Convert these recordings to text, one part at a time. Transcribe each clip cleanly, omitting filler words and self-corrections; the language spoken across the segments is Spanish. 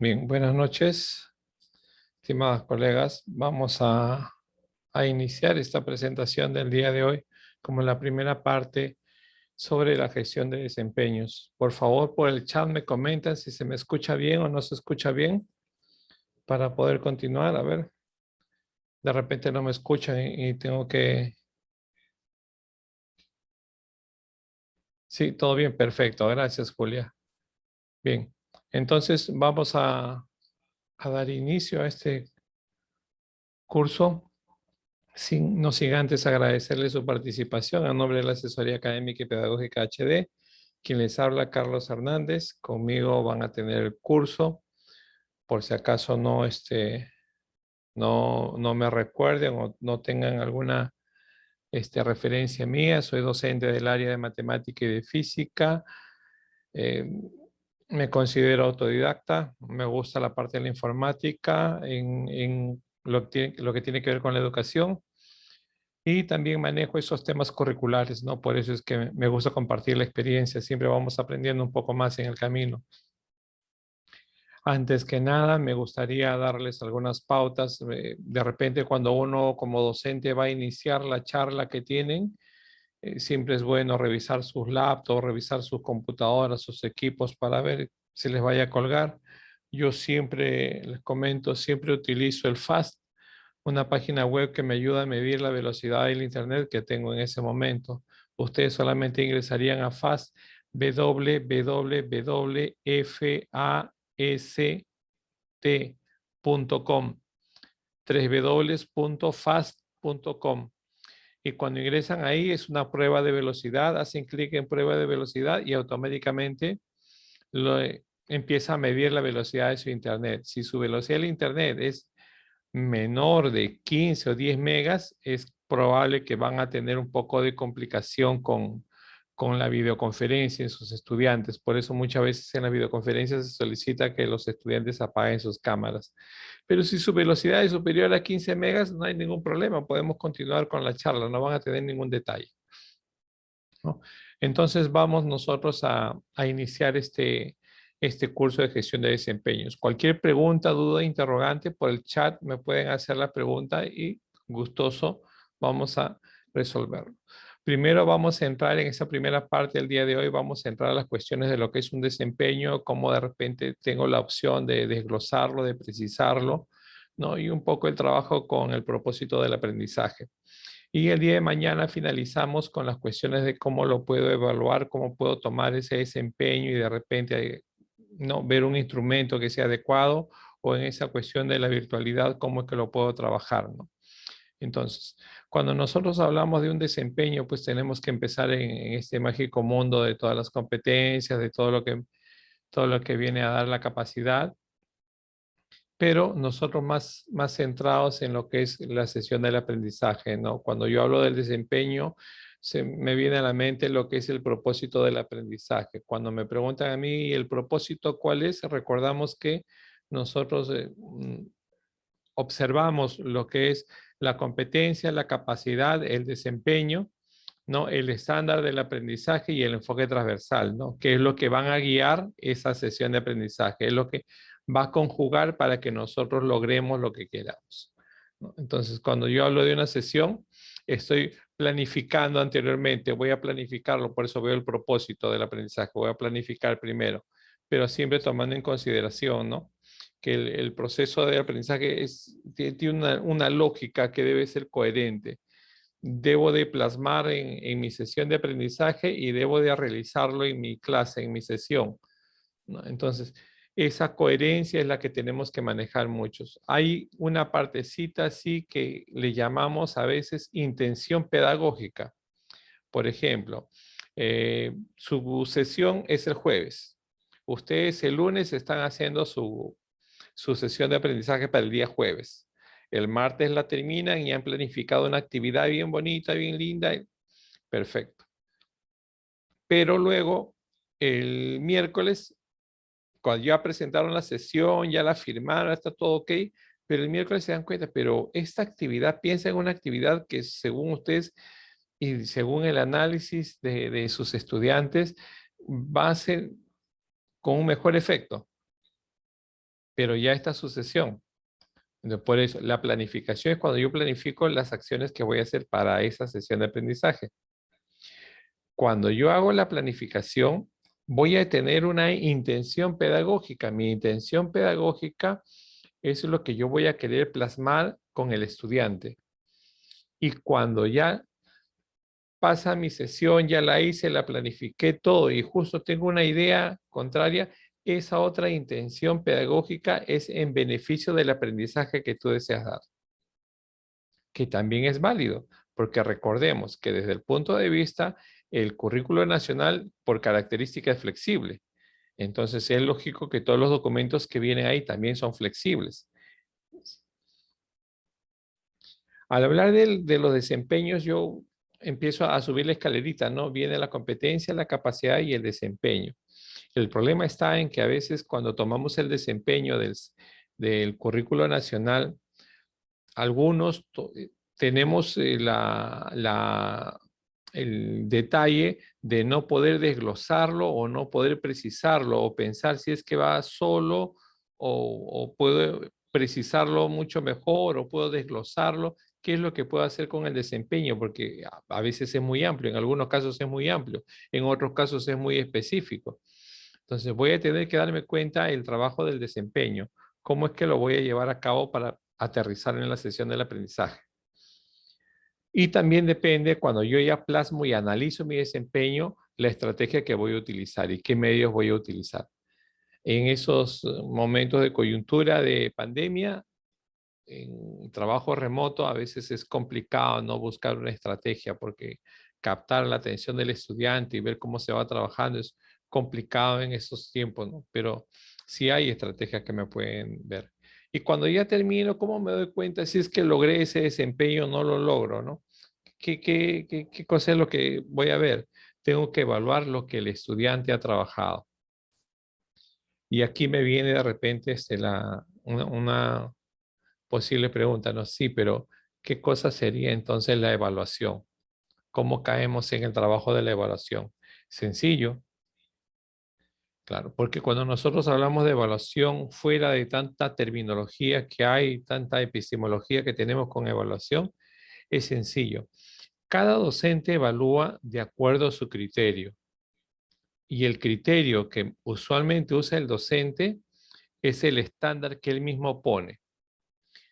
Bien, buenas noches, estimados colegas. Vamos a iniciar esta presentación del día de hoy como la primera parte sobre la gestión de desempeños. Por favor, por el chat me comentan si se me escucha bien o no se escucha bien para poder continuar. A ver, de repente no me escuchan y tengo que... Sí, todo bien, perfecto. Gracias, Julia. Bien, entonces vamos a dar inicio a este curso. No sin antes agradecerle su participación a nombre de la Asesoría Académica y Pedagógica HD. Quien les habla, Carlos Hernández. Conmigo van a tener el curso. Por si acaso no me recuerden o no tengan alguna referencia mía. Soy docente del área de matemática y de física. Eh, Me considero autodidacta. Me gusta la parte de la informática en lo que tiene que ver con la educación. Y también manejo esos temas curriculares, ¿no? Por eso es que me gusta compartir la experiencia. Siempre vamos aprendiendo un poco más en el camino. Antes que nada, me gustaría darles algunas pautas. De repente, cuando uno como docente va a iniciar la charla que tienen, siempre es bueno revisar sus laptops, revisar sus computadoras, sus equipos para ver si les vaya a colgar. Yo siempre les comento, siempre utilizo el FAST, una página web que me ayuda a medir la velocidad del internet que tengo en ese momento. Ustedes solamente ingresarían a FAST, www.fast.com, www.fast.com. Y cuando ingresan ahí es una prueba de velocidad, hacen clic en prueba de velocidad y automáticamente empieza a medir la velocidad de su internet. Si su velocidad del internet es menor de 15 o 10 megas, es probable que van a tener un poco de complicación con la videoconferencia en sus estudiantes. Por eso muchas veces en las videoconferencias se solicita que los estudiantes apaguen sus cámaras. Pero si su velocidad es superior a 15 megas, no hay ningún problema. Podemos continuar con la charla, no van a tener ningún detalle, ¿no? Entonces vamos nosotros a iniciar este curso de gestión de desempeños. Cualquier pregunta, duda, interrogante, por el chat me pueden hacer la pregunta y gustoso vamos a resolverlo. Primero vamos a entrar en esa primera parte del día de hoy, vamos a entrar a las cuestiones de lo que es un desempeño, cómo de repente tengo la opción de desglosarlo, de precisarlo, ¿no? Y un poco el trabajo con el propósito del aprendizaje. Y el día de mañana finalizamos con las cuestiones de cómo lo puedo evaluar, cómo puedo tomar ese desempeño y de repente no ver un instrumento que sea adecuado, o en esa cuestión de la virtualidad, cómo es que lo puedo trabajar, ¿no? Entonces, cuando nosotros hablamos de un desempeño, pues tenemos que empezar en este mágico mundo de todas las competencias, de todo lo que viene a dar la capacidad, pero nosotros más centrados en lo que es la sesión del aprendizaje, ¿no? Cuando yo hablo del desempeño, se me viene a la mente lo que es el propósito del aprendizaje. Cuando me preguntan a mí el propósito, ¿cuál es? Recordamos que nosotros observamos lo que es la competencia, la capacidad, el desempeño, ¿no? El estándar del aprendizaje y el enfoque transversal, ¿no? Que es lo que van a guiar esa sesión de aprendizaje, es lo que va a conjugar para que nosotros logremos lo que queramos, ¿no? Entonces, cuando yo hablo de una sesión, estoy planificando anteriormente, voy a planificarlo, por eso veo el propósito del aprendizaje, voy a planificar primero, pero siempre tomando en consideración, ¿no? Que el proceso de aprendizaje tiene una lógica que debe ser coherente. Debo de plasmar en mi sesión de aprendizaje y debo de realizarlo en mi clase, en mi sesión, ¿no? Entonces, esa coherencia es la que tenemos que manejar muchos. Hay una partecita así que le llamamos a veces intención pedagógica. Por ejemplo, su sesión es el jueves. Ustedes el lunes están haciendo su sesión de aprendizaje para el día jueves. El martes la terminan y han planificado una actividad bien bonita, bien linda. Perfecto. Pero luego, el miércoles, cuando ya presentaron la sesión, ya la firmaron, está todo ok, pero el miércoles se dan cuenta, pero esta actividad, piensa en una actividad que según ustedes y según el análisis de sus estudiantes, va a ser con un mejor efecto. pero ya está sucesión. Entonces, por eso, la planificación es cuando yo planifico las acciones que voy a hacer para esa sesión de aprendizaje. Cuando yo hago la planificación, voy a tener una intención pedagógica. Mi intención pedagógica es lo que yo voy a querer plasmar con el estudiante. Y cuando ya pasa mi sesión, ya la hice, la planifiqué todo y justo tengo una idea contraria, esa otra intención pedagógica es en beneficio del aprendizaje que tú deseas dar, que también es válido, porque recordemos que desde el punto de vista, el currículo nacional por característica es flexible. Entonces es lógico que todos los documentos que vienen ahí también son flexibles. Al hablar de los desempeños, yo empiezo a subir la escalerita, ¿no? Viene la competencia, la capacidad y el desempeño. El problema está en que a veces cuando tomamos el desempeño del currículo nacional, algunos tenemos el detalle de no poder desglosarlo o no poder precisarlo o pensar si es que va solo o puedo precisarlo mucho mejor o puedo desglosarlo. ¿Qué es lo que puedo hacer con el desempeño? Porque a veces es muy amplio, en algunos casos es muy amplio, en otros casos es muy específico. Entonces voy a tener que darme cuenta el trabajo del desempeño, cómo es que lo voy a llevar a cabo para aterrizar en la sesión del aprendizaje. Y también depende, cuando yo ya plasmo y analizo mi desempeño, la estrategia que voy a utilizar y qué medios voy a utilizar. En esos momentos de coyuntura de pandemia, en trabajo remoto, a veces es complicado no buscar una estrategia porque captar la atención del estudiante y ver cómo se va trabajando es complicado en esos tiempos, ¿no? Pero sí hay estrategias que me pueden ver. Y cuando ya termino, ¿cómo me doy cuenta si es que logré ese desempeño o no lo logro, ¿no? ¿Qué cosa es lo que voy a ver? Tengo que evaluar lo que el estudiante ha trabajado. Y aquí me viene de repente una posible pregunta, ¿no? Sí, pero ¿qué cosa sería entonces la evaluación? ¿Cómo caemos en el trabajo de la evaluación? Sencillo, claro, porque cuando nosotros hablamos de evaluación fuera de tanta terminología que hay, tanta epistemología que tenemos con evaluación, es sencillo. Cada docente evalúa de acuerdo a su criterio y el criterio que usualmente usa el docente es el estándar que él mismo pone.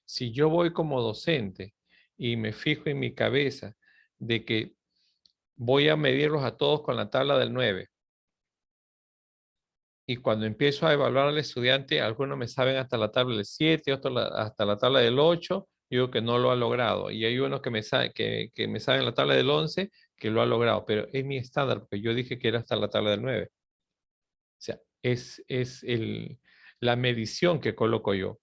Si yo voy como docente y me fijo en mi cabeza de que voy a medirlos a todos con la tabla del 9 y cuando empiezo a evaluar al estudiante, algunos me saben hasta la tabla del 7, otros hasta la tabla del 8, digo que no lo ha logrado. Y hay unos que me saben la tabla del 11 que lo ha logrado, pero es mi estándar porque yo dije que era hasta la tabla del 9. O sea, es la medición que coloco yo.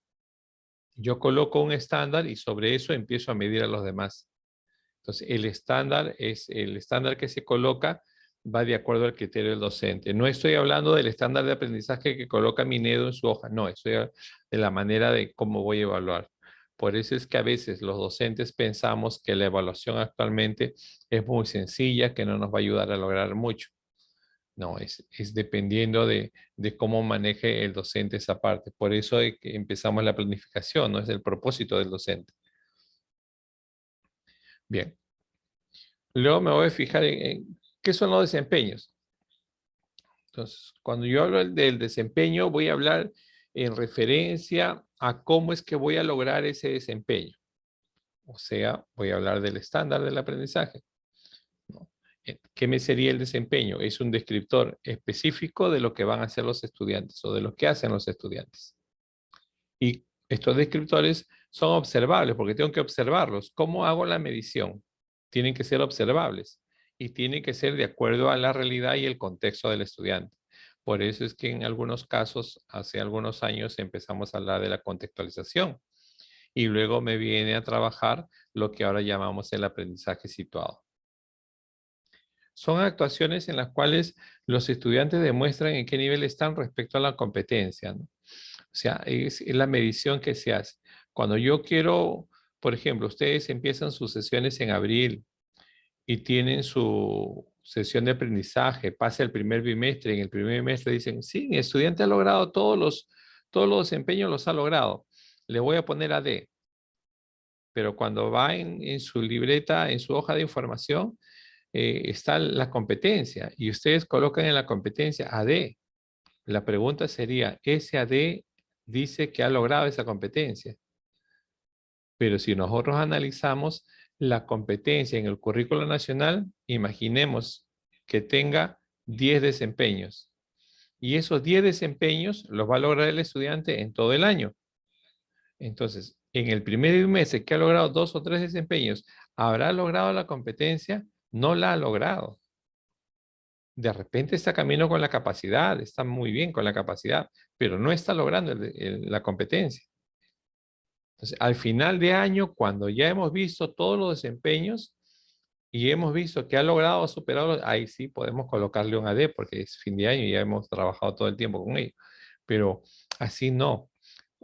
Yo coloco un estándar y sobre eso empiezo a medir a los demás. Entonces, el estándar que se coloca va de acuerdo al criterio del docente. No estoy hablando del estándar de aprendizaje que coloca Minedo en su hoja, no, estoy de la manera de cómo voy a evaluar. Por eso es que a veces los docentes pensamos que la evaluación actualmente es muy sencilla, que no nos va a ayudar a lograr mucho. No, es dependiendo de cómo maneje el docente esa parte. Por eso es que empezamos la planificación, no es el propósito del docente. Bien. Luego me voy a fijar en qué son los desempeños. Entonces, cuando yo hablo del desempeño, voy a hablar en referencia a cómo es que voy a lograr ese desempeño. O sea, voy a hablar del estándar del aprendizaje, ¿no? ¿Qué me sería el desempeño? Es un descriptor específico de lo que van a hacer los estudiantes o de lo que hacen los estudiantes. Y estos descriptores son observables porque tengo que observarlos. ¿Cómo hago la medición? Tienen que ser observables y tienen que ser de acuerdo a la realidad y el contexto del estudiante. Por eso es que en algunos casos, hace algunos años, empezamos a hablar de la contextualización y luego me viene a trabajar lo que ahora llamamos el aprendizaje situado. Son actuaciones en las cuales los estudiantes demuestran en qué nivel están respecto a la competencia, ¿no? O sea, es la medición que se hace. Cuando yo quiero, por ejemplo, ustedes empiezan sus sesiones en abril y tienen su sesión de aprendizaje, pasa el primer bimestre, en el primer bimestre dicen, sí, mi estudiante ha logrado todos los desempeños los ha logrado. Le voy a poner a D. Pero cuando va en su libreta, en su hoja de información, está la competencia y ustedes colocan en la competencia AD. La pregunta sería, ¿ese AD dice que ha logrado esa competencia? Pero si nosotros analizamos la competencia en el currículo nacional, imaginemos que tenga 10 desempeños. Y esos 10 desempeños los va a lograr el estudiante en todo el año. Entonces, en el primer bimestre que ha logrado 2 o 3 desempeños, ¿habrá logrado la competencia? No la ha logrado. De repente está camino con la capacidad, está muy bien con la capacidad, pero no está logrando la competencia. Entonces, al final de año, cuando ya hemos visto todos los desempeños y hemos visto que ha logrado superarlos, ahí sí podemos colocarle un AD porque es fin de año y ya hemos trabajado todo el tiempo con ello. Pero así no.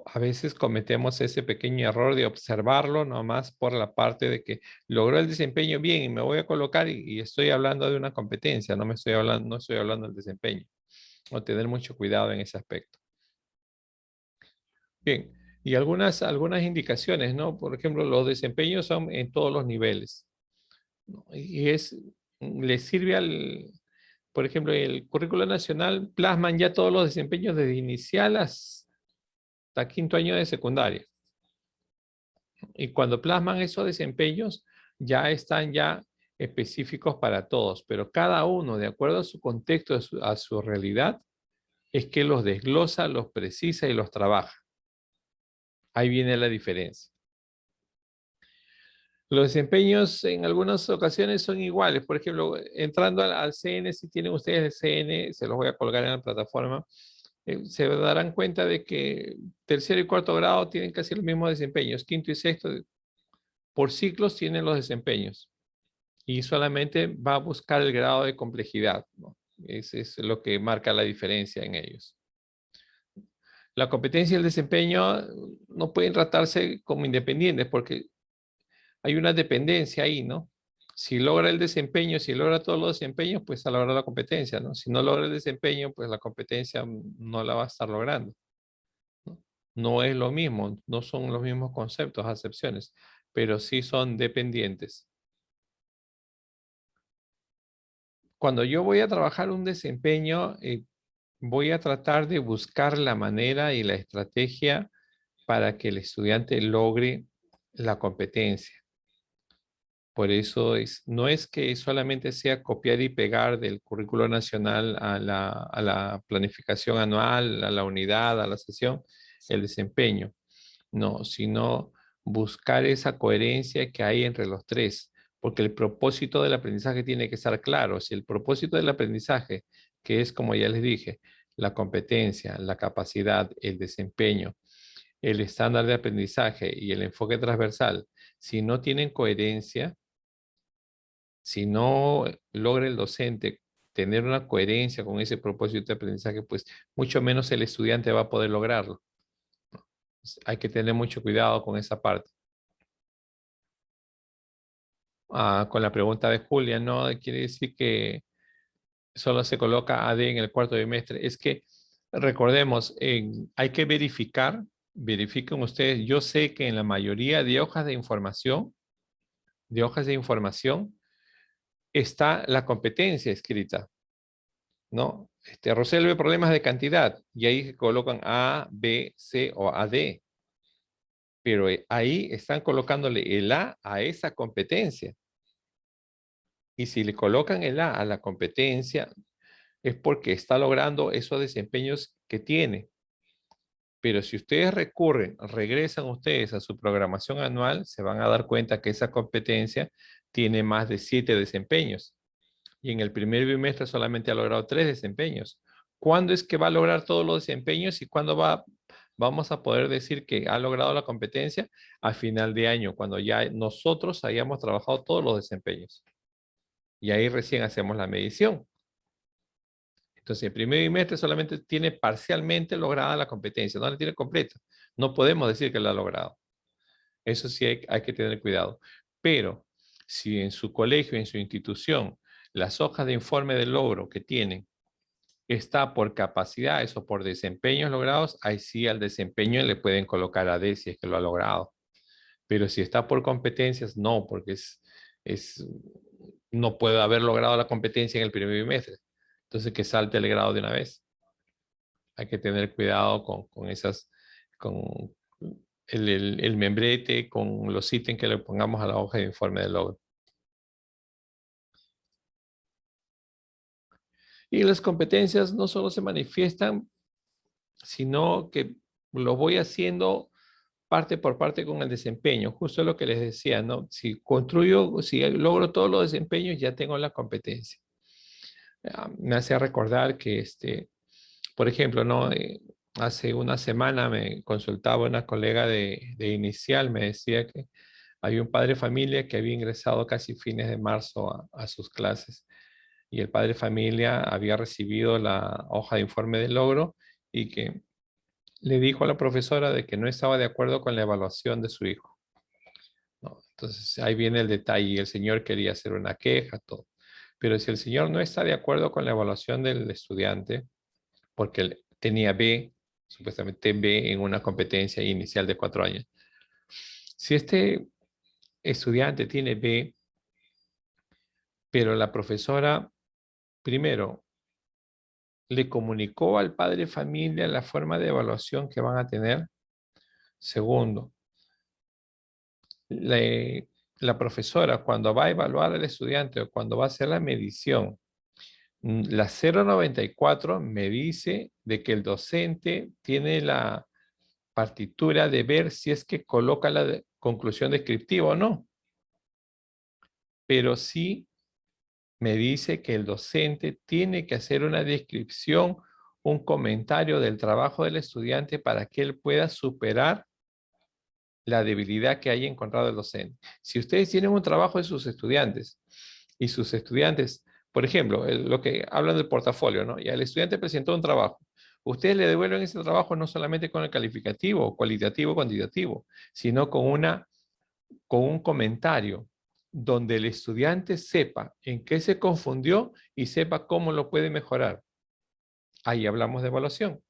A veces cometemos ese pequeño error de observarlo nomás por la parte de que logró el desempeño bien y me voy a colocar y estoy hablando de una competencia, no estoy hablando del desempeño. O tener mucho cuidado en ese aspecto. Bien, y algunas indicaciones, ¿no? Por ejemplo, los desempeños son en todos los niveles, ¿no? Y les sirve por ejemplo, el currículo nacional plasman ya todos los desempeños desde inicial hasta quinto año de secundaria. Y cuando plasman esos desempeños, ya están ya específicos para todos, pero cada uno, de acuerdo a su contexto, a su realidad, es que los desglosa, los precisa y los trabaja. Ahí viene la diferencia. Los desempeños en algunas ocasiones son iguales. Por ejemplo, entrando al CN, si tienen ustedes el CN, se los voy a colgar en la plataforma, se darán cuenta de que tercero y cuarto grado tienen casi los mismos desempeños. Quinto y sexto, por ciclos, tienen los desempeños. Y solamente va a buscar el grado de complejidad, ¿no? Ese es lo que marca la diferencia en ellos. La competencia y el desempeño no pueden tratarse como independientes porque hay una dependencia ahí, ¿no? Si logra el desempeño, si logra todos los desempeños, pues a lograr la competencia, ¿no? Si no logra el desempeño, pues la competencia no la va a estar logrando, ¿no? No es lo mismo, no son los mismos conceptos, acepciones, pero sí son dependientes. Cuando yo voy a trabajar un desempeño, voy a tratar de buscar la manera y la estrategia para que el estudiante logre la competencia. Por eso no es que solamente sea copiar y pegar del currículo nacional a la planificación anual, a la unidad, a la sesión, el desempeño. No, sino buscar esa coherencia que hay entre los tres, porque el propósito del aprendizaje tiene que estar claro. Si el propósito del aprendizaje, que es como ya les dije, la competencia, la capacidad, el desempeño, el estándar de aprendizaje y el enfoque transversal, si no tienen coherencia, si no logra el docente tener una coherencia con ese propósito de aprendizaje, pues mucho menos el estudiante va a poder lograrlo. Hay que tener mucho cuidado con esa parte. Con la pregunta de Julia, no quiere decir que solo se coloca AD en el cuarto bimestre. Es que recordemos, hay que verifiquen ustedes. Yo sé que en la mayoría de hojas de información, está la competencia escrita, ¿no? Resuelve problemas de cantidad y ahí colocan A, B, C o AD. Pero ahí están colocándole el a esa competencia. Y si le colocan el a la competencia, es porque está logrando esos desempeños que tiene. Pero si ustedes regresan ustedes a su programación anual, se van a dar cuenta que esa competencia tiene más de 7 desempeños. Y en el primer bimestre solamente ha logrado 3 desempeños. ¿Cuándo es que va a lograr todos los desempeños y cuándo vamos a poder decir que ha logrado la competencia? A final de año, cuando ya nosotros hayamos trabajado todos los desempeños. Y ahí recién hacemos la medición. Entonces, el primer bimestre solamente tiene parcialmente lograda la competencia, no la tiene completa. No podemos decir que la ha logrado. Eso sí hay que tener cuidado. Pero si en su colegio, en su institución, las hojas de informe de logro que tienen está por capacidades o por desempeños logrados, ahí sí al desempeño le pueden colocar AD si es que lo ha logrado. Pero si está por competencias, no, porque no puede haber logrado la competencia en el primer bimestre. Entonces que salte el grado de una vez. Hay que tener cuidado con esas, con el membrete, con los ítems que le pongamos a la hoja de informe de logro. Y las competencias no solo se manifiestan, sino que lo voy haciendo parte por parte con el desempeño. Justo lo que les decía, ¿no? Si logro todos los desempeños, ya tengo la competencia. Me hace recordar que, por ejemplo, ¿no? Hace una semana me consultaba una colega de inicial, me decía que hay un padre de familia que había ingresado casi fines de marzo a sus clases y el padre de familia había recibido la hoja de informe de logro y que le dijo a la profesora de que no estaba de acuerdo con la evaluación de su hijo, ¿no? Entonces ahí viene el detalle y el señor quería hacer una queja, todo. Pero si el señor no está de acuerdo con la evaluación del estudiante, porque él tenía B, supuestamente B en una competencia inicial de 4 años. Si este estudiante tiene B, pero la profesora, primero, le comunicó al padre de familia la forma de evaluación que van a tener. Segundo, la profesora cuando va a evaluar al estudiante o cuando va a hacer la medición, la 094 me dice de que el docente tiene la partitura de ver si es que coloca la conclusión descriptiva o no. Pero sí me dice que el docente tiene que hacer una descripción, un comentario del trabajo del estudiante para que él pueda superar la debilidad que haya encontrado el docente. Si ustedes tienen un trabajo de sus estudiantes y sus estudiantes, por ejemplo, lo que hablan del portafolio, ¿no? Y el estudiante presentó un trabajo. Ustedes le devuelven ese trabajo no solamente con el calificativo, cualitativo, cuantitativo, sino con un comentario donde el estudiante sepa en qué se confundió y sepa cómo lo puede mejorar. Ahí hablamos de evaluación.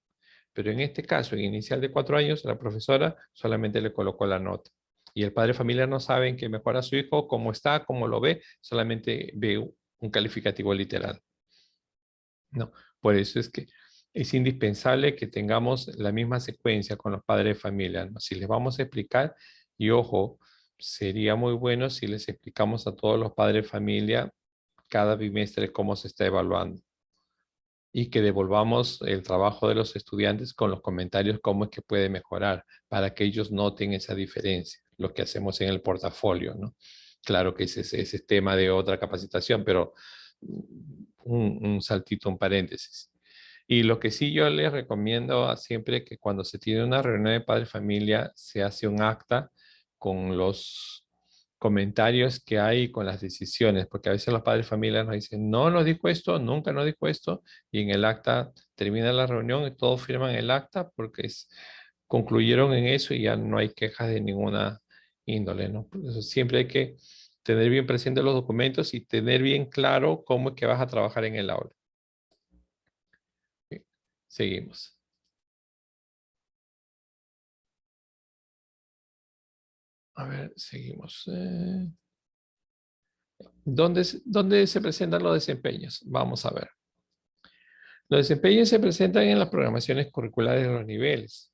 Pero en este caso, en inicial de 4 años, la profesora solamente le colocó la nota. Y el padre de familia no sabe en qué mejora a su hijo, cómo está, cómo lo ve, solamente ve un calificativo literal. No, por eso es que es indispensable que tengamos la misma secuencia con los padres de familia, ¿no? Si les vamos a explicar, y ojo, sería muy bueno si les explicamos a todos los padres de familia cada bimestre cómo se está evaluando y que devolvamos el trabajo de los estudiantes con los comentarios cómo es que puede mejorar para que ellos noten esa diferencia, lo que hacemos en el portafolio, ¿no? Claro que ese es tema de otra capacitación, pero un saltito, un paréntesis. Y lo que sí yo les recomiendo siempre que cuando se tiene una reunión de padre familia se hace un acta con los comentarios que hay con las decisiones, porque a veces los padres de familia nos dicen, no nos dijo esto, nunca nos dijo esto, y en el acta termina la reunión y todos firman el acta porque concluyeron en eso y ya no hay quejas de ninguna índole, ¿no? Por eso siempre hay que tener bien presentes los documentos y tener bien claro cómo es que vas a trabajar en el aula. Bien, seguimos. A ver, seguimos. ¿Dónde se presentan los desempeños? Vamos a ver. Los desempeños se presentan en las programaciones curriculares de los niveles,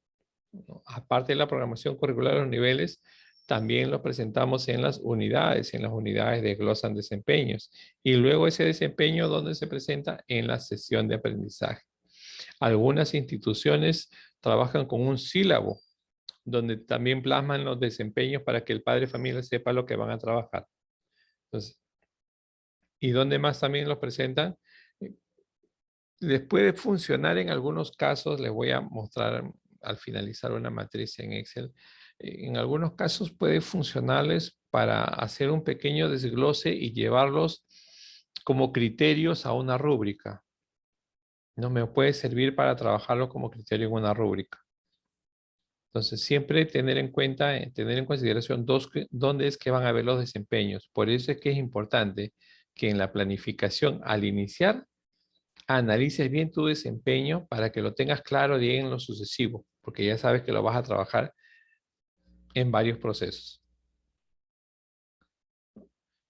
¿no? Aparte de la programación curricular de los niveles, también lo presentamos en las unidades desglosan desempeños. Y luego ese desempeño, ¿dónde se presenta? En la sesión de aprendizaje. Algunas instituciones trabajan con un sílabo, donde también plasman los desempeños para que el padre de familia sepa lo que van a trabajar. Entonces, ¿y dónde más también los presentan? Les puede funcionar en algunos casos, les voy a mostrar al finalizar una matriz en Excel. En algunos casos puede funcionarles para hacer un pequeño desglose y llevarlos como criterios a una rúbrica. No me puede servir para trabajarlo como criterio en una rúbrica. Entonces, siempre tener en cuenta, tener en consideración dónde es que van a ver los desempeños. Por eso es que es importante que en la planificación, al iniciar, analices bien tu desempeño para que lo tengas claro bien en lo sucesivo, porque ya sabes que lo vas a trabajar en varios procesos.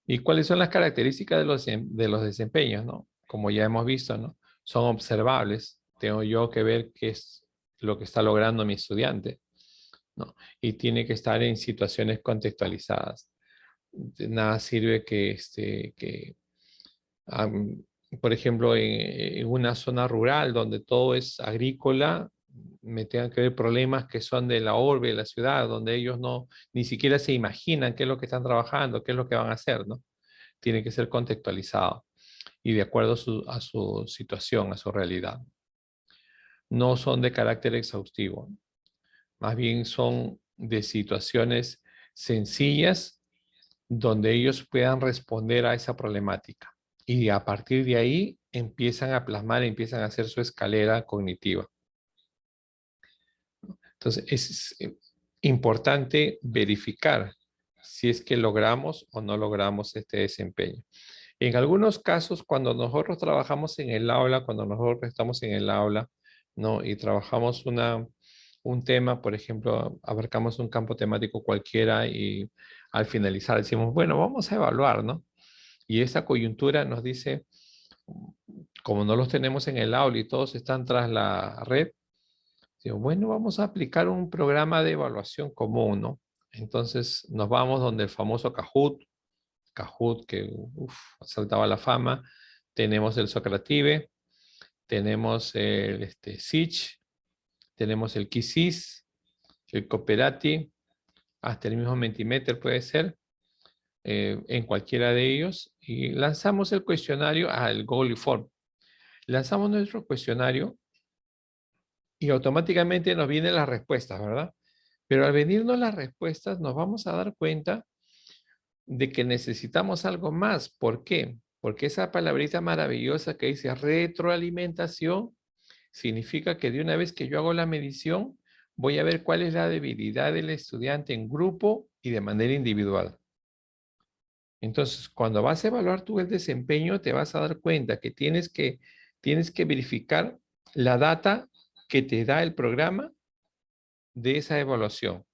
¿Y cuáles son las características de los desempeños, no? Como ya hemos visto, ¿no? Son observables. Tengo yo que ver qué es lo que está logrando mi estudiante, ¿no? Y tiene que estar en situaciones contextualizadas. De nada sirve am, por ejemplo, en una zona rural donde todo es agrícola, me tengan que ver problemas que son de la orbe, de la ciudad, donde ellos no, ni siquiera se imaginan qué es lo que están trabajando, qué es lo que van a hacer, ¿no? Tiene que ser contextualizado y de acuerdo a su situación, a su realidad. No son de carácter exhaustivo, más bien son de situaciones sencillas donde ellos puedan responder a esa problemática. Y a partir de ahí empiezan a plasmar, empiezan a hacer su escalera cognitiva. Entonces, es importante verificar si es que logramos o no logramos este desempeño. En algunos casos, cuando nosotros trabajamos en el aula, cuando nosotros estamos en el aula, ¿no? Y trabajamos un tema, por ejemplo, abarcamos un campo temático cualquiera y al finalizar decimos, bueno, vamos a evaluar, ¿no? Y esa coyuntura nos dice, como no los tenemos en el aula y todos están tras la red, digo, bueno, vamos a aplicar un programa de evaluación común, ¿no? Entonces nos vamos donde el famoso Kahoot que saltaba a la fama, tenemos el Socrative, tenemos el Sich, tenemos el Quizzes, el Cooperati, hasta el mismo Mentimeter puede ser, en cualquiera de ellos, y lanzamos el cuestionario al Google Form. Lanzamos nuestro cuestionario y automáticamente nos vienen las respuestas, ¿verdad? Pero al venirnos las respuestas nos vamos a dar cuenta de que necesitamos algo más. ¿Por qué? Porque esa palabrita maravillosa que dice retroalimentación significa que de una vez que yo hago la medición, voy a ver cuál es la debilidad del estudiante en grupo y de manera individual. Entonces, cuando vas a evaluar tú el desempeño, te vas a dar cuenta que tienes que verificar la data que te da el programa de esa evaluación.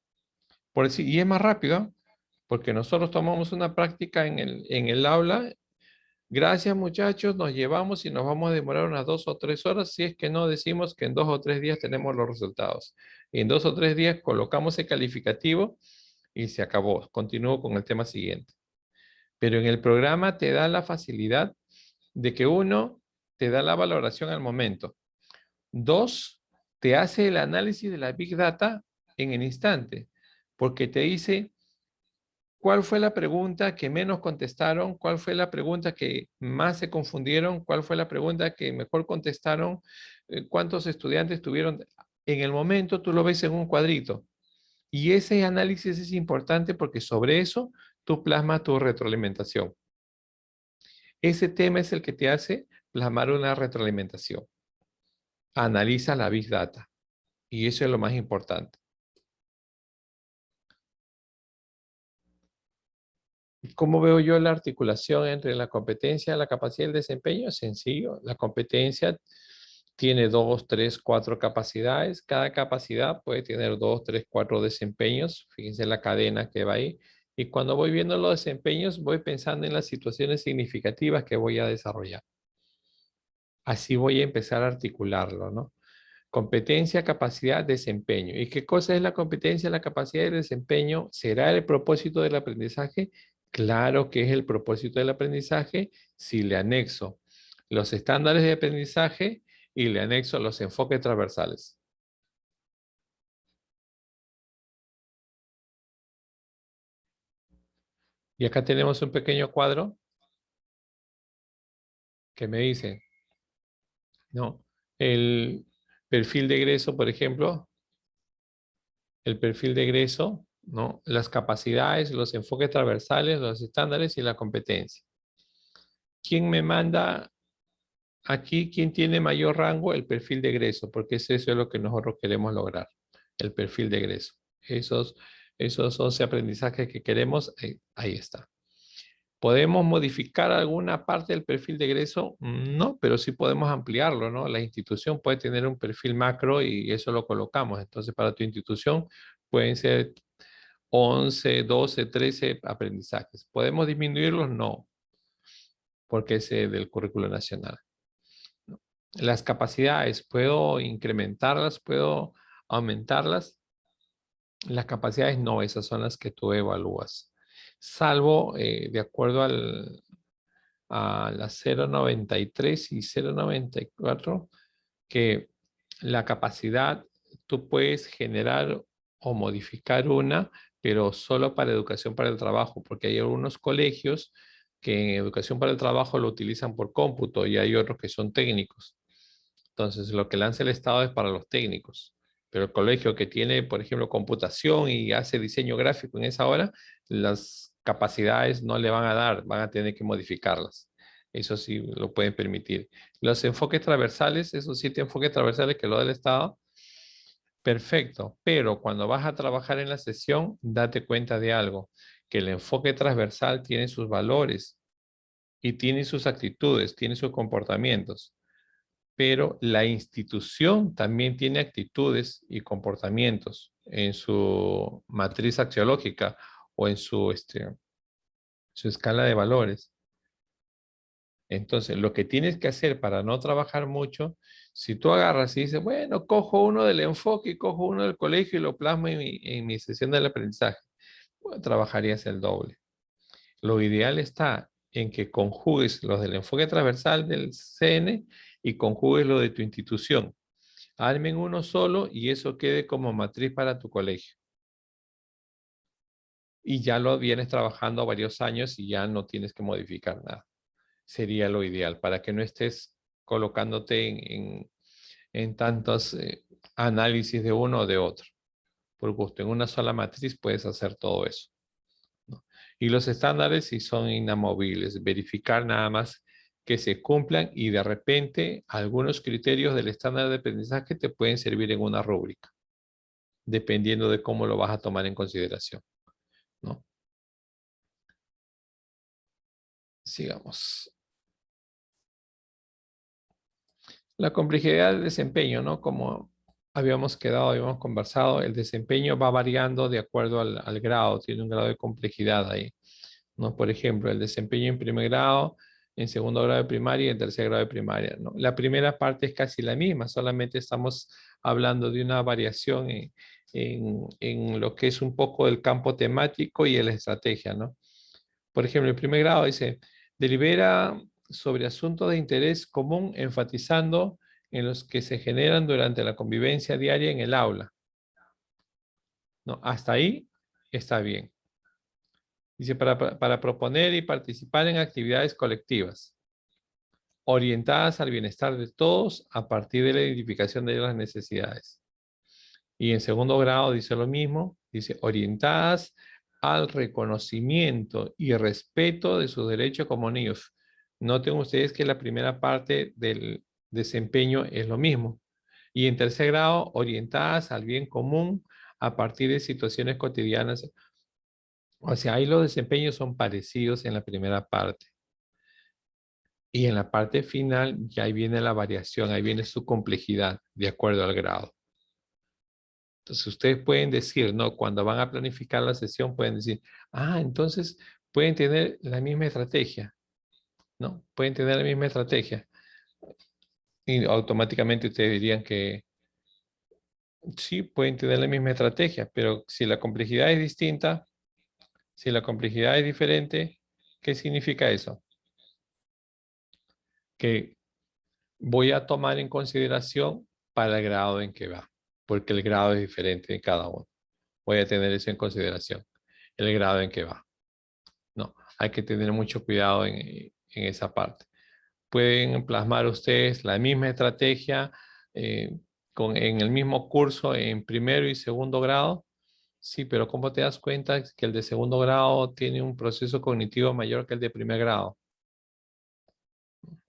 Por decir, y es más rápido, porque nosotros tomamos una práctica en el aula. Gracias, muchachos, nos llevamos y nos vamos a demorar unas 2 o 3 horas si es que no decimos que en 2 o 3 días tenemos los resultados. Y en 2 o 3 días colocamos el calificativo y se acabó. Continúo con el tema siguiente. Pero en el programa te da la facilidad de que uno, te da la valoración al momento. Dos, te hace el análisis de la Big Data en el instante, porque te dice cuál fue la pregunta que menos contestaron, cuál fue la pregunta que más se confundieron, cuál fue la pregunta que mejor contestaron, cuántos estudiantes tuvieron. En el momento tú lo ves en un cuadrito. Y ese análisis es importante porque sobre eso tú plasmas tu retroalimentación. Ese tema es el que te hace plasmar una retroalimentación. Analiza la Big Data. Y eso es lo más importante. ¿Cómo veo yo la articulación entre la competencia, la capacidad y el desempeño? Sencillo. La competencia tiene 2, 3, 4 capacidades. Cada capacidad puede tener 2, 3, 4 desempeños. Fíjense la cadena que va ahí. Y cuando voy viendo los desempeños, voy pensando en las situaciones significativas que voy a desarrollar. Así voy a empezar a articularlo, ¿no? Competencia, capacidad, desempeño. ¿Y qué cosa es la competencia, la capacidad y el desempeño? ¿Será el propósito del aprendizaje? Claro que es el propósito del aprendizaje si le anexo los estándares de aprendizaje y le anexo los enfoques transversales. Y acá tenemos un pequeño cuadro que me dice, ¿no? El perfil de egreso, por ejemplo, el perfil de egreso, ¿no? Las capacidades, los enfoques transversales, los estándares y la competencia. ¿Quién me manda aquí? ¿Quién tiene mayor rango? El perfil de egreso, porque eso es lo que nosotros queremos lograr, el perfil de egreso. Esos 11 aprendizajes que queremos, ahí está. ¿Podemos modificar alguna parte del perfil de egreso? No, pero sí podemos ampliarlo, ¿no? La institución puede tener un perfil macro y eso lo colocamos. Entonces, para tu institución pueden ser 11, 12, 13 aprendizajes. ¿Podemos disminuirlos? No, porque es del currículo nacional. ¿No? Las capacidades, ¿puedo incrementarlas? ¿Puedo aumentarlas? Las capacidades no, esas son las que tú evalúas. Salvo de acuerdo a las 0,93 y 0,94, que la capacidad tú puedes generar o modificar una, pero solo para educación para el trabajo, porque hay algunos colegios que en educación para el trabajo lo utilizan por cómputo y hay otros que son técnicos. Entonces, lo que lanza el Estado es para los técnicos. Pero el colegio que tiene, por ejemplo, computación y hace diseño gráfico en esa hora, las capacidades no le van a dar, van a tener que modificarlas. Eso sí lo pueden permitir. Los enfoques transversales, esos 7 enfoques transversales que lo da el Estado, perfecto. Pero cuando vas a trabajar en la sesión, date cuenta de algo, que el enfoque transversal tiene sus valores y tiene sus actitudes, tiene sus comportamientos, pero la institución también tiene actitudes y comportamientos en su matriz axiológica o en su escala de valores. Entonces, lo que tienes que hacer para no trabajar mucho, si tú agarras y dices, bueno, cojo uno del enfoque y cojo uno del colegio y lo plasmo en mi sesión del aprendizaje, bueno, trabajarías el doble. Lo ideal está en que conjugues los del enfoque transversal del CN y conjugues lo de tu institución. Armen uno solo y eso quede como matriz para tu colegio. Y ya lo vienes trabajando varios años y ya no tienes que modificar nada. Sería lo ideal para que no estés colocándote en tantos análisis de uno o de otro. Por gusto, en una sola matriz puedes hacer todo eso, ¿no? Y los estándares sí son inamovibles. Verificar nada más que se cumplan y de repente algunos criterios del estándar de aprendizaje te pueden servir en una rúbrica, dependiendo de cómo lo vas a tomar en consideración, ¿no? Sigamos. La complejidad del desempeño, ¿no? Como habíamos quedado, habíamos conversado, el desempeño va variando de acuerdo al grado, tiene un grado de complejidad ahí, ¿no? Por ejemplo, el desempeño en primer grado, en segundo grado de primaria y en tercer grado de primaria, ¿no? La primera parte es casi la misma, solamente estamos hablando de una variación en lo que es un poco el campo temático y en la estrategia, ¿no? Por ejemplo, el primer grado dice, delibera sobre asuntos de interés común enfatizando en los que se generan durante la convivencia diaria en el aula. No, hasta ahí está bien. Dice, para proponer y participar en actividades colectivas, orientadas al bienestar de todos a partir de la identificación de las necesidades. Y en segundo grado dice lo mismo, dice, orientadas al reconocimiento y respeto de sus derechos como niños. Noten ustedes que la primera parte del desempeño es lo mismo. Y en tercer grado, orientadas al bien común a partir de situaciones cotidianas. O sea, ahí los desempeños son parecidos en la primera parte. Y en la parte final, ya ahí viene la variación, ahí viene su complejidad de acuerdo al grado. Entonces, ustedes pueden decir, ¿no? Cuando van a planificar la sesión, pueden decir, entonces pueden tener la misma estrategia, ¿no? Pueden tener la misma estrategia. Y automáticamente ustedes dirían que sí, pueden tener la misma estrategia, pero si la complejidad es distinta, si la complejidad es diferente, ¿qué significa eso? Que voy a tomar en consideración para el grado en que va, porque el grado es diferente en cada uno. Voy a tener eso en consideración, el grado en que va. No, hay que tener mucho cuidado en esa parte. Pueden plasmar ustedes la misma estrategia en el mismo curso en primero y segundo grado. Sí, pero ¿cómo te das cuenta que el de segundo grado tiene un proceso cognitivo mayor que el de primer grado?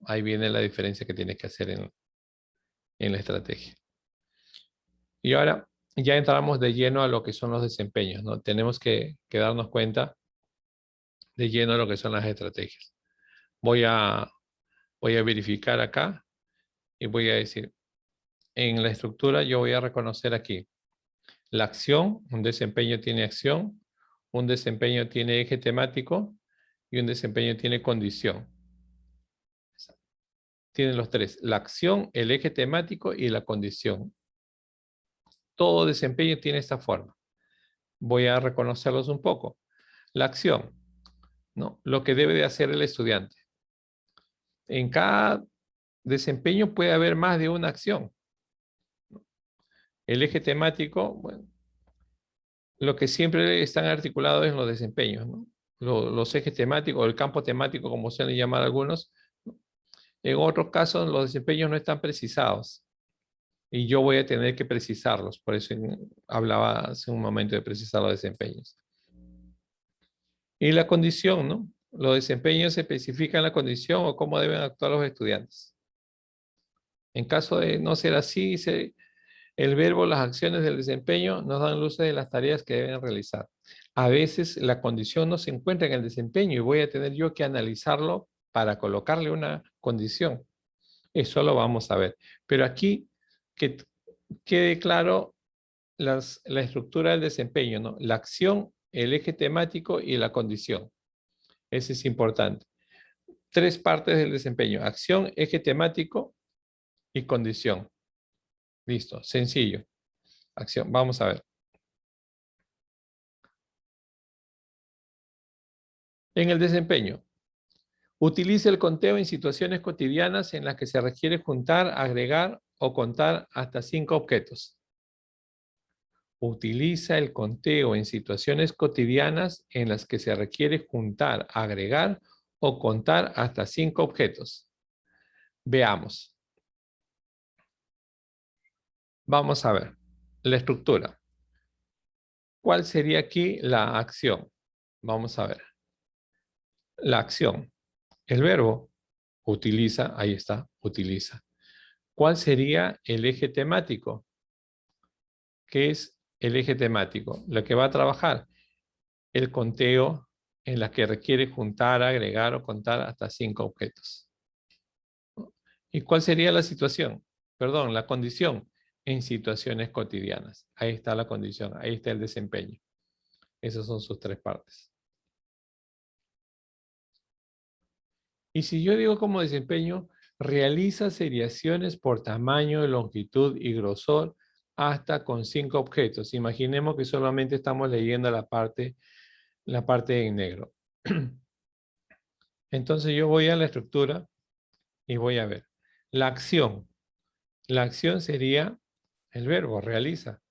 Ahí viene la diferencia que tienes que hacer en la estrategia. Y ahora ya entramos de lleno a lo que son los desempeños, ¿no? Tenemos que darnos cuenta de lleno lo que son las estrategias. Voy a verificar acá y voy a decir, en la estructura yo voy a reconocer aquí la acción, un desempeño tiene acción, un desempeño tiene eje temático y un desempeño tiene condición. Tienen los tres, la acción, el eje temático y la condición. Todo desempeño tiene esta forma. Voy a reconocerlos un poco. La acción, ¿no? Lo que debe de hacer el estudiante. En cada desempeño puede haber más de una acción. El eje temático, bueno, lo que siempre están articulados en los desempeños, ¿no? Los ejes temáticos, o el campo temático, como suelen llamar algunos. En otros casos, los desempeños no están precisados. Y yo voy a tener que precisarlos. Por eso hablaba hace un momento de precisar los desempeños. Y la condición, ¿no? Los desempeños se especifican la condición o cómo deben actuar los estudiantes. En caso de no ser así, el verbo, las acciones del desempeño nos dan luces de las tareas que deben realizar. A veces la condición no se encuentra en el desempeño y voy a tener yo que analizarlo para colocarle una condición. Eso lo vamos a ver. Pero aquí que quede claro la estructura del desempeño, ¿no? La acción, el eje temático y la condición. Ese es importante. Tres partes del desempeño: acción, eje temático y condición. Listo, sencillo. Acción, vamos a ver. En el desempeño, utilice el conteo en situaciones cotidianas en las que se requiere juntar, agregar o contar hasta 5 objetos. Utiliza el conteo en situaciones cotidianas en las que se requiere juntar, agregar o contar hasta 5 objetos. Veamos. Vamos a ver la estructura. ¿Cuál sería aquí la acción? Vamos a ver. La acción. El verbo utiliza, ahí está, utiliza. ¿Cuál sería el eje temático? ¿Qué es el eje temático? Lo que va a trabajar. El conteo en la que requiere juntar, agregar o contar hasta 5 objetos. ¿Y cuál sería la situación? Perdón, la condición en situaciones cotidianas. Ahí está la condición, ahí está el desempeño. Esas son sus tres partes. Y si yo digo como desempeño, realiza seriaciones por tamaño, longitud y grosor hasta con 5 objetos. Imaginemos que solamente estamos leyendo la parte en negro. Entonces yo voy a la estructura y voy a ver. La acción. La acción sería el verbo, realiza.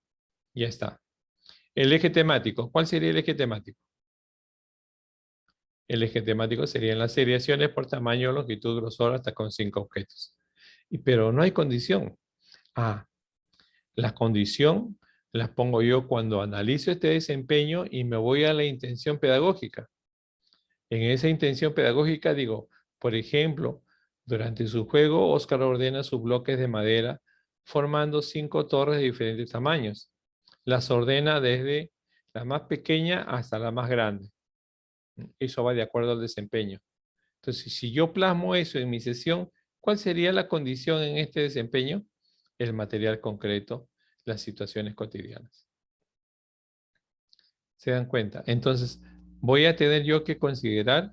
Ya está. El eje temático. ¿Cuál sería el eje temático? El eje temático serían las seriaciones por tamaño, longitud, grosor hasta con 5 objetos. Pero no hay condición. La condición la pongo yo cuando analizo este desempeño y me voy a la intención pedagógica. En esa intención pedagógica digo, por ejemplo, durante su juego, Oscar ordena sus bloques de madera formando 5 torres de diferentes tamaños. Las ordena desde la más pequeña hasta la más grande. Eso va de acuerdo al desempeño. Entonces, si yo plasmo eso en mi sesión, ¿cuál sería la condición en este desempeño? El material concreto, las situaciones cotidianas. ¿Se dan cuenta? Entonces, voy a tener yo que considerar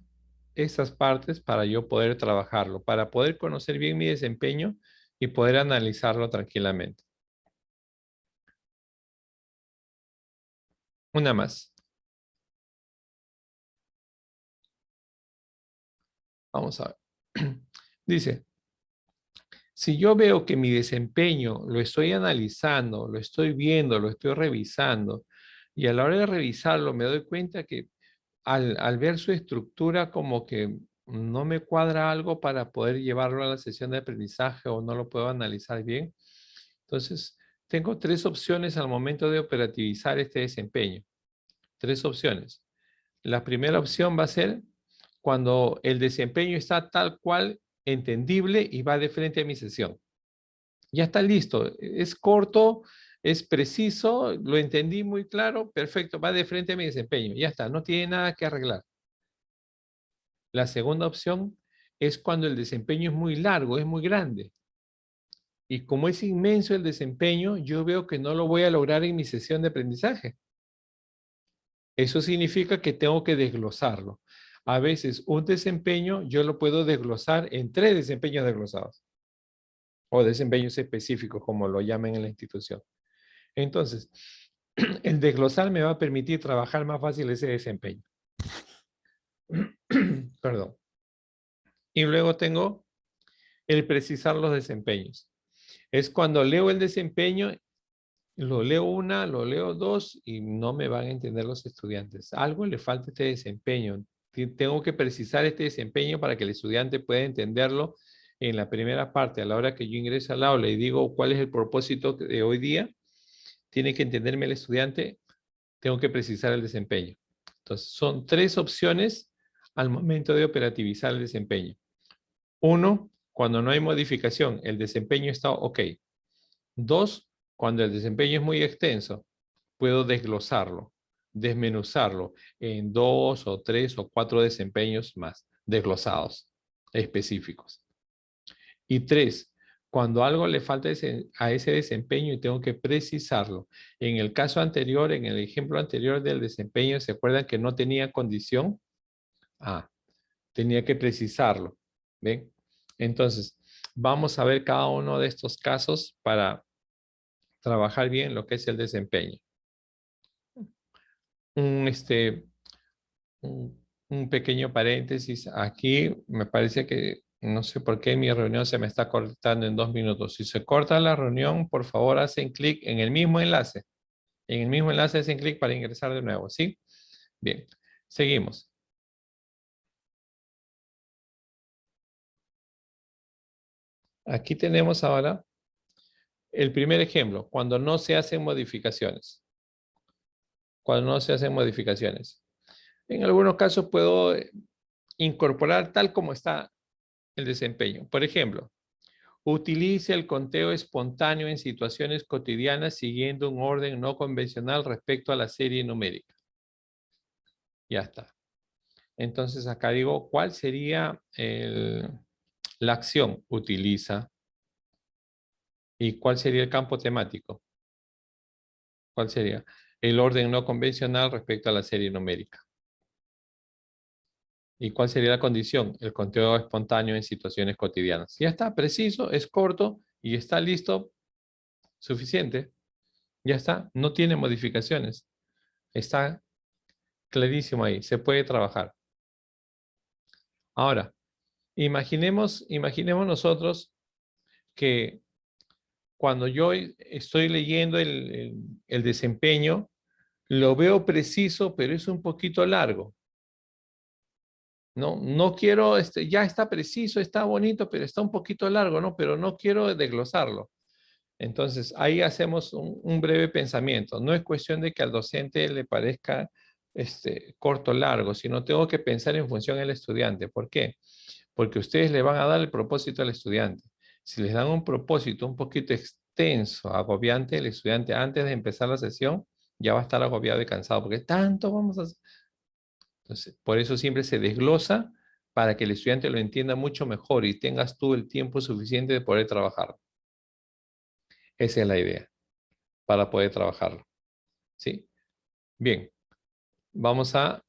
esas partes para yo poder trabajarlo, para poder conocer bien mi desempeño y poder analizarlo tranquilamente. Una más. Vamos a ver. Dice, si yo veo que mi desempeño lo estoy analizando, lo estoy viendo, lo estoy revisando, y a la hora de revisarlo me doy cuenta que al ver su estructura como que no me cuadra algo para poder llevarlo a la sesión de aprendizaje o no lo puedo analizar bien. Entonces, tengo 3 opciones al momento de operativizar este desempeño. 3 opciones. La primera opción va a ser cuando el desempeño está tal cual entendible y va de frente a mi sesión. Ya está listo, es corto, es preciso, lo entendí muy claro, perfecto, va de frente a mi desempeño, ya está, no tiene nada que arreglar. La segunda opción es cuando el desempeño es muy largo, es muy grande. Y como es inmenso el desempeño, yo veo que no lo voy a lograr en mi sesión de aprendizaje. Eso significa que tengo que desglosarlo. A veces un desempeño yo lo puedo desglosar en 3 desempeños desglosados o desempeños específicos, como lo llaman en la institución. Entonces, el desglosar me va a permitir trabajar más fácil ese desempeño. Perdón. Y luego tengo el precisar los desempeños. Es cuando leo el desempeño, lo leo una, lo leo dos y no me van a entender los estudiantes. Algo le falta a este desempeño. Tengo que precisar este desempeño para que el estudiante pueda entenderlo en la primera parte. A la hora que yo ingreso al aula y digo cuál es el propósito de hoy día, tiene que entenderme el estudiante, tengo que precisar el desempeño. Entonces, son 3 opciones al momento de operativizar el desempeño. 1, cuando no hay modificación, el desempeño está ok. 2, cuando el desempeño es muy extenso, puedo desglosarlo, desmenuzarlo en 2 o 3 o 4 desempeños más desglosados, específicos. Y 3, cuando algo le falta a ese desempeño y tengo que precisarlo. En el caso anterior, en el ejemplo anterior del desempeño, ¿se acuerdan que no tenía condición? Tenía que precisarlo. ¿Ven? Entonces, vamos a ver cada uno de estos casos para trabajar bien lo que es el desempeño. Un, un pequeño paréntesis. Aquí me parece que no sé por qué mi reunión se me está cortando en 2 minutos. Si se corta la reunión, por favor hacen clic en el mismo enlace. En el mismo enlace hacen clic para ingresar de nuevo, ¿sí? Bien, seguimos. Aquí tenemos ahora el primer ejemplo, cuando no se hacen modificaciones. Cuando no se hacen modificaciones. En algunos casos puedo incorporar tal como está el desempeño. Por ejemplo, utilice el conteo espontáneo en situaciones cotidianas siguiendo un orden no convencional respecto a la serie numérica. Ya está. Entonces acá digo, ¿cuál sería la acción? Utiliza. ¿Y cuál sería el campo temático? ¿Cuál sería? El orden no convencional respecto a la serie numérica. ¿Y cuál sería la condición? El conteo espontáneo en situaciones cotidianas. Ya está, preciso, es corto y está listo, suficiente. Ya está, no tiene modificaciones. Está clarísimo ahí, se puede trabajar. Ahora, imaginemos nosotros que cuando yo estoy leyendo el desempeño, lo veo preciso, pero es un poquito largo. No quiero, ya está preciso, está bonito, pero está un poquito largo, ¿no? Pero no quiero desglosarlo. Entonces, ahí hacemos un breve pensamiento. No es cuestión de que al docente le parezca corto o largo, sino tengo que pensar en función del estudiante. ¿Por qué? Porque ustedes le van a dar el propósito al estudiante. Si les dan un propósito un poquito extenso, agobiante, el estudiante antes de empezar la sesión ya va a estar agobiado y cansado, porque tanto vamos a hacer. Entonces, por eso siempre se desglosa para que el estudiante lo entienda mucho mejor y tengas tú el tiempo suficiente de poder trabajar. Esa es la idea, para poder trabajarlo. ¿Sí? Bien, vamos a